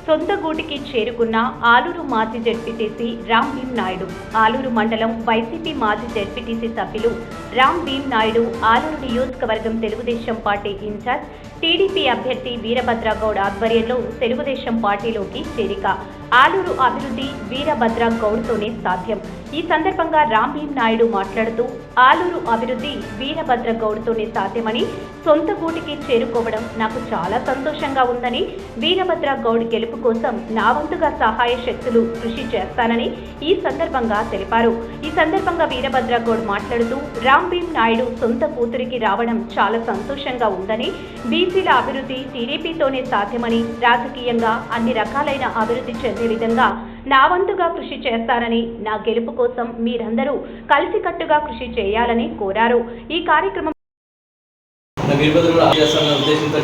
సొంత గూటికి చేరుకున్న ఆలూరు మాజీ జెడ్పీటీసీ రామ్ భీమ్ నాయుడు. ఆలూరు మండలం వైసీపీ మాజీ జెడ్పీటీసీ సభ్యులు రామ్ భీమ్ నాయుడు ఆలూరు నియోజకవర్గం తెలుగుదేశం పార్టీ ఇన్ఛార్జ్, టీడీపీ అభ్యర్థి వీరభద్రగౌడ్ ఆధ్వర్యంలో తెలుగుదేశం పార్టీలోకి చేరిక. ఆలూరు అభివృద్ధి వీరభద్రగౌడ్తోనే సాధ్యం. ఈ సందర్భంగా రామ్ భీమ్ నాయుడు మాట్లాడుతూ, ఆలూరు అభివృద్ధి వీరభద్రగౌడ్తోనే సాధ్యమని, సొంత గూటికి చేరుకోవడం నాకు చాలా సంతోషంగా ఉందని, వీరభద్రగౌడ్ గెలుపు కోసం నా వంతుగా సహాయ శక్తులు కృషి చేస్తానని ఈ సందర్భంగా తెలిపారు. ఈ సందర్భంగా వీరభద్రగౌడ్ మాట్లాడుతూ, రామ్ భీమ్ నాయుడు సొంత కూతురికి రావడం చాలా సంతోషంగా ఉందని, బీసీల అభివృద్ధి టీడీపీతోనే సాధ్యమని, రాజకీయంగా అన్ని రకాలైన అభివృద్ధి చెందే విధంగా నా వంతుగా కృషి చేస్తానని, నా గెలుపు కోసం మీరందరూ కలిసికట్టుగా కృషి చేయాలని కోరారు. ఈ కార్యక్రమం ఉద్దేశంతో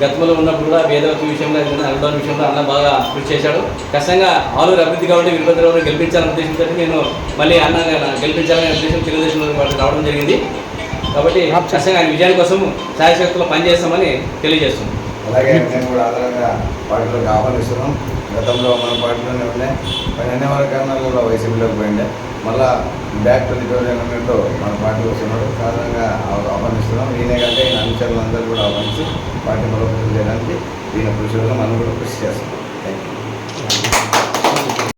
గతంలో ఉన్నప్పుడు కూడా వేదవతి విషయంలో అనుదాన విషయంలో అన్న బాగా కృషి చేశాడు. ఖచ్చితంగా ఆలూరు అభివృద్ధి కాబట్టి వీరభద్రరావుని గెలిపించాలనే ఉద్దేశంతో నేను మళ్ళీ అన్న గెలిపించాలనే ఉద్దేశం తెలుగుదేశం రావడం జరిగింది. కాబట్టి ఖచ్చితంగా ఆయన విజయాని కోసం శాయశక్తులు పనిచేస్తామని తెలియజేస్తున్నాం. అలాగే నేను కూడా ఆధారంగా పార్టీలోకి ఆహ్వానిస్తున్నాం. గతంలో మన పార్టీలోనే ఉండే అన్ని వర్గాల్లో కూడా వైసీపీలోకి పోయిండే, మళ్ళీ బ్యాక్ 2020 మన పార్టీకి వస్తున్నాడు. సాధారణంగా ఆహ్వానిస్తున్నాం. ఈయనే కంటే ఈయన అనుచరులందరూ కూడా ఆహ్వానించి పార్టీ బలోపేతం చేయడానికి ఈయన కృషి వల్ల మనం కూడా కృషి చేస్తున్నాం.